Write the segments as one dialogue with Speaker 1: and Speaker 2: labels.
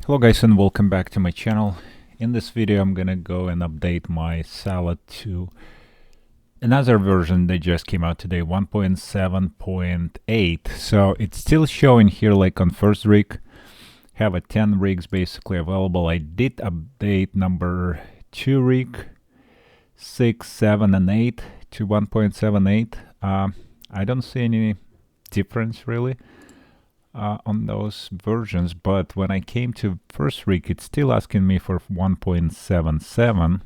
Speaker 1: Hello guys and welcome back to my channel. In this video I'm gonna go and update my SaLaD to another version that just came out today, 1.7.8. So it's still showing here like on first rig, have a 10 rigs basically available. I did update number 2 rig, 6, 7 and 8 to 1.78. I don't see any difference really on those versions, but when I came to first rig, it's still asking me for 1.77.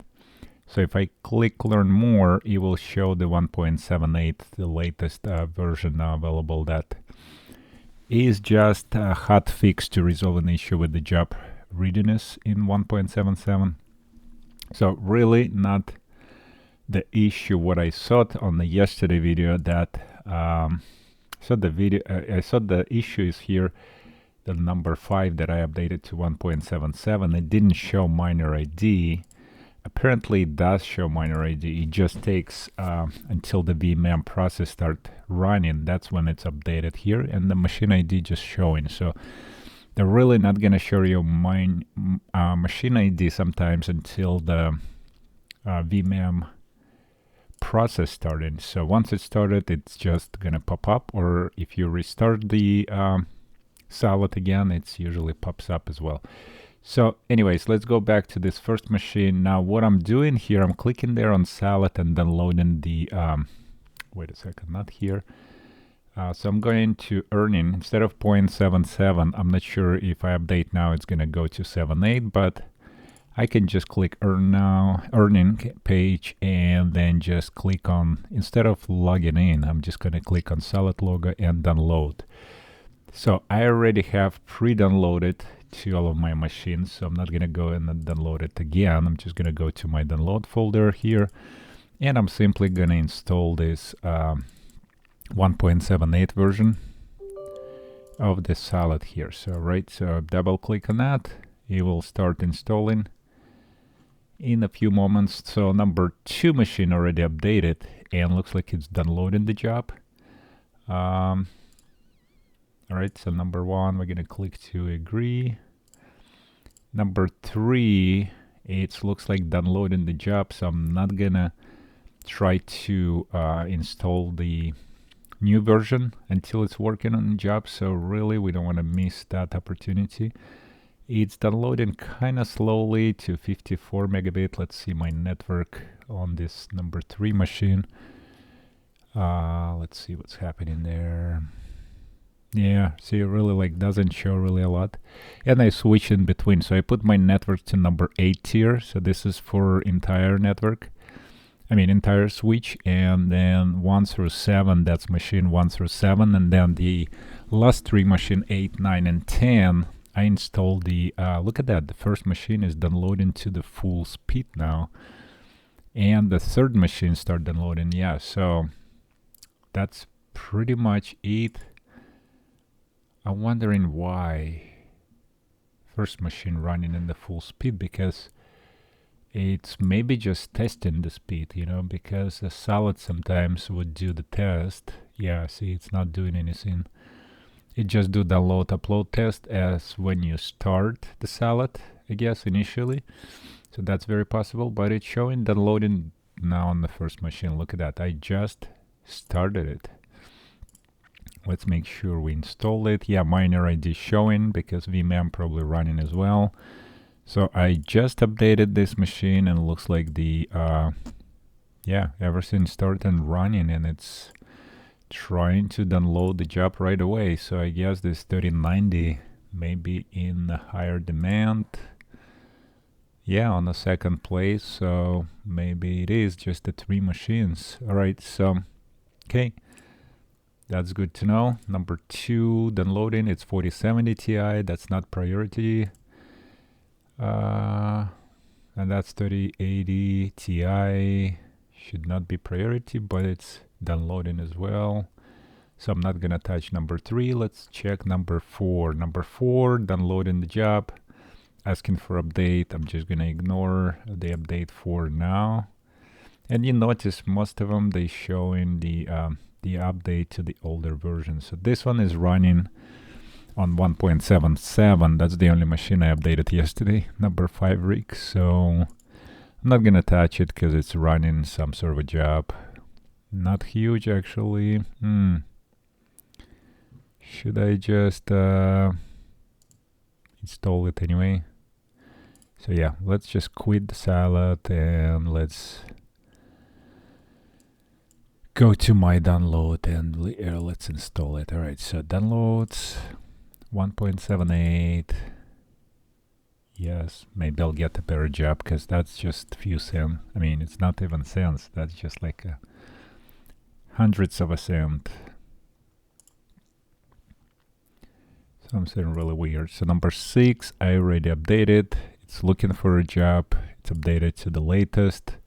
Speaker 1: So if I click learn more, it will show the 1.78, the latest version now available. That is just a hot fix to resolve an issue with the job readiness in 1.77. So really not the issue what I saw on the yesterday video that so I saw the issue is here, the number 5 that I updated to 1.77. It didn't show minor ID. Apparently it does show minor ID. It just takes until the VMM process start running. That's when it's updated here, and the machine ID just showing. So they're really not gonna show you machine ID sometimes until the VMM process started. So once it started, it's just gonna pop up, or if you restart the SaLaD again, it's usually pops up as well. So anyways, let's go back to this first machine. Now what I'm doing here, I'm clicking there on SaLaD and downloading the wait a second, not here. So I'm going to earning instead of 0.77. I'm not sure if I update now it's gonna go to 7.8, but I can just click earn now, earning page, and then just click on, instead of logging in, I'm just going to click on SaLaD logo and download. So I already have pre-downloaded to all of my machines, so I'm not going to go and download it again. I'm just going to go to my download folder here, and I'm simply going to install this 1.78 version of the SaLaD here. So double click on that, it will start installing in a few moments. So number 2 machine already updated and looks like it's downloading the job. All right, so number 1, we're gonna click to agree. Number 3, it looks like downloading the job, so I'm not gonna try to install the new version until it's working on the job. So really we don't want to miss that opportunity. It's downloading kind of slowly to 54 megabit. Let's see my network on this number 3 machine. Let's see what's happening there. Yeah, see, it really like doesn't show really a lot. And I switch in between. So I put my network to number 8 tier. So this is for entire network. I mean entire switch. And then 1 through 7, that's machine 1 through 7. And then the last 3 machine 8, 9, and 10. I installed the, look at that, the first machine is downloading to the full speed now. And the third machine start downloading, yeah, so that's pretty much it. I'm wondering why first machine running in the full speed, because it's maybe just testing the speed, you know, because the SaLaD sometimes would do the test. Yeah, see, it's not doing anything. It just do download upload test as when you start the SaLaD, I guess, initially. So that's very possible, but it's showing downloading now on the first machine. Look at that, I just started it. Let's make sure we install it. Yeah, minor ID showing because VMM probably running as well. So I just updated this machine and it looks like the yeah, everything started and running, and it's trying to download the job right away. So I guess this 3090 may be in higher demand. Yeah, on the second place, so maybe it is just the 3 machines. All right, so okay, that's good to know. Number 2 downloading, it's 4070 Ti. That's not priority. And that's 3080 Ti. Should not be priority, but it's downloading as well. So I'm not gonna touch number 3. Let's check number 4. Number 4 downloading the job, asking for update. I'm just gonna ignore the update for now. And you notice most of them, they showing the update to the older version. So this one is running on 1.77. That's the only machine I updated yesterday, number 5 rig. So I'm not gonna touch it because it's running some sort of a job. Not huge actually. Should I just install it anyway? So yeah, let's just quit the SaLaD and let's go to my download and let's install it. All right, so downloads 1.78. Yes, maybe I'll get a better job because that's just few cents. I mean, it's not even cents. That's just like hundredths of a cent. Something really weird. So number 6, I already updated. It's looking for a job. It's updated to the latest.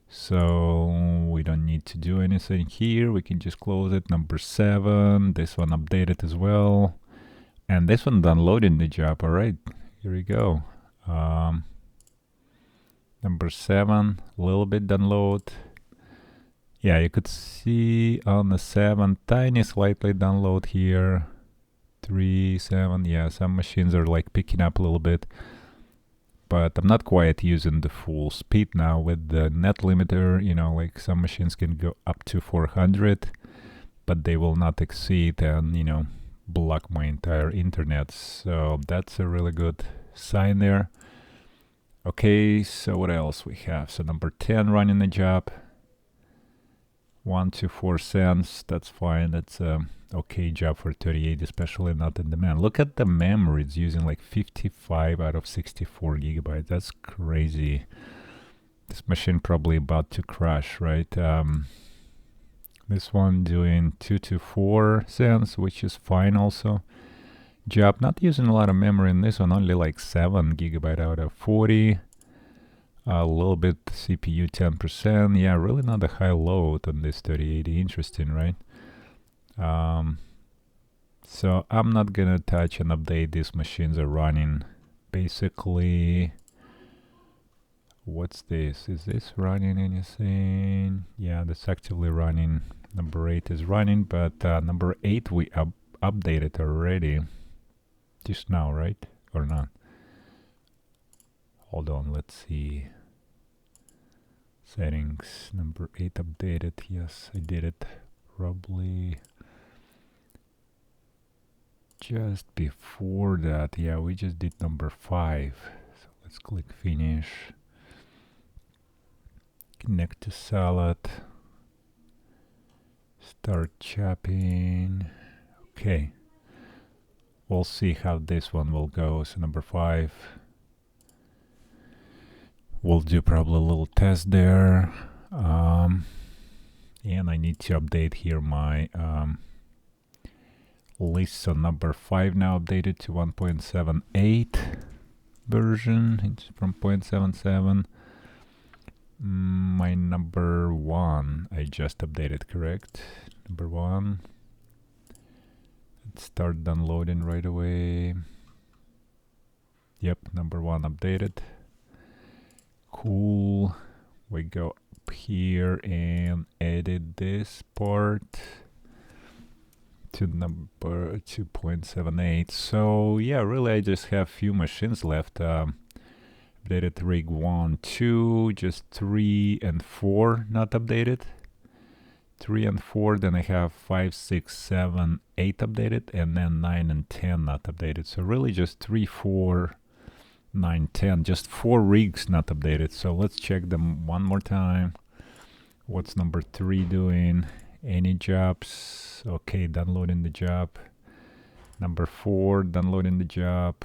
Speaker 1: So we don't need to do anything here. We can just close it. Number 7, this one updated as well. And this one downloading the job. All right, here we go. Number 7, a little bit download. Yeah, you could see on the 7, tiny slightly download here. 3, 7, yeah, some machines are like picking up a little bit. But I'm not quite using the full speed now with the net limiter. You know, like some machines can go up to 400, but they will not exceed and, you know, block my entire internet. So that's a really good sign there. Okay, so what else we have? So number 10 running the job. 1 to 4 cents. That's fine. That's a okay job for 38, especially not in demand. Look at the memory. It's using like 55 out of 64 gigabytes. That's crazy. This machine probably about to crash, right? This one doing 2 to 4 cents, which is fine also. Job not using a lot of memory in this one, only like 7 gigabyte out of 40. A little bit CPU 10%. Yeah, really not a high load on this 3080. Interesting, right? So I'm not gonna touch and update. These machines are running basically. What's this? Is this running anything? Yeah, that's actively running. Number 8 is running, but number 8 we updated already just now, right? Or not? Hold on, let's see. Settings, number 8 updated. Yes, I did it probably just before that. Yeah, we just did number 5. So let's click finish. Connect to SaLaD. Start chopping. Okay. We'll see how this one will go. So number 5. We'll do probably a little test there. And I need to update here my list. So number 5 now updated to 1.78 version. It's from 0.77. My number 1 I just updated, correct? Number 1. Let's start downloading right away. Yep, number 1 updated. Cool. We go up here and edit this part to number 2.78. So yeah, really I just have few machines left. Updated rig 1, 2, just 3 and 4 not updated. 3 and 4, then I have 5, 6, 7, 8 updated, and then 9 and 10 not updated. So really just 3, 4, 9, 10, just 4 rigs not updated. So let's check them one more time. What's number 3 doing? Any jobs? Okay, downloading the job. Number 4, downloading the job.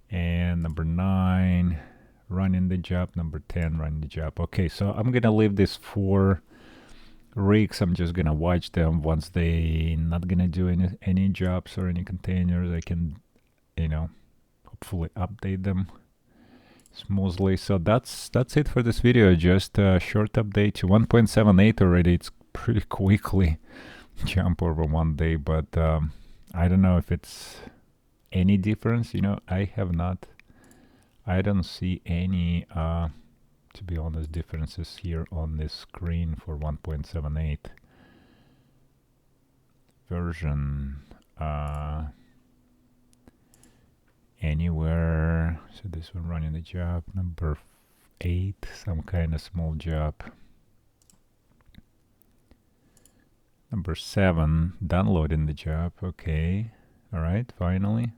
Speaker 1: And number 9, running the job. Number 10, running the job. Okay, so I'm gonna leave this 4 rigs. I'm just gonna watch them. Once they not gonna do any jobs or any containers, I can, you know, hopefully update them smoothly. So that's it for this video. Just a short update to 1.78 already. It's pretty quickly jump over one day, but I don't know if it's any difference. You know, I don't see any to be honest differences here on this screen for 1.78 version. anywhere. So this one running the job. Number 8, some kind of small job. Number 7, downloading the job. Okay. All right, finally.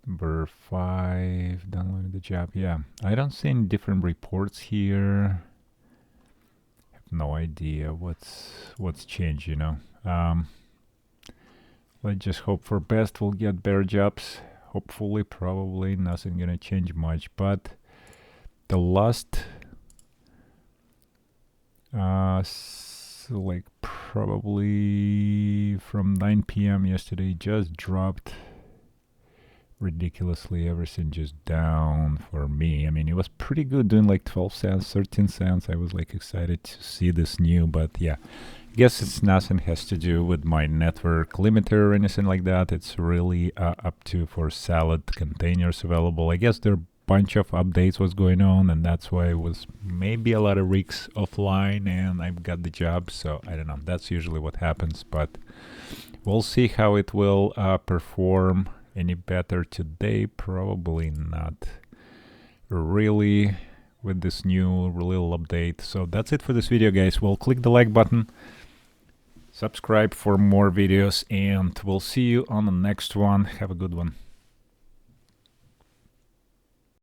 Speaker 1: Number 5, downloading the job. Yeah, I don't see any different reports here. I have no idea what's changed, you know. Let's just hope for best. We'll get better jobs. Hopefully, probably nothing gonna change much. But the last, so like probably from 9 p.m. yesterday, just dropped ridiculously. Everything just down for me. I mean, it was pretty good, doing like 12 cents, 13 cents. I was like excited to see this new, but yeah. Guess it's nothing has to do with my network limiter or anything like that. It's really up to for SaLaD containers available. I guess there are a bunch of updates was going on, and that's why it was maybe a lot of rigs offline and I've got the job. So I don't know, that's usually what happens, but we'll see how it will perform. Any better today? Probably not really with this new little update. So that's it for this video, guys. Well, click the like button, subscribe for more videos, and we'll see you on the next one. Have a good one.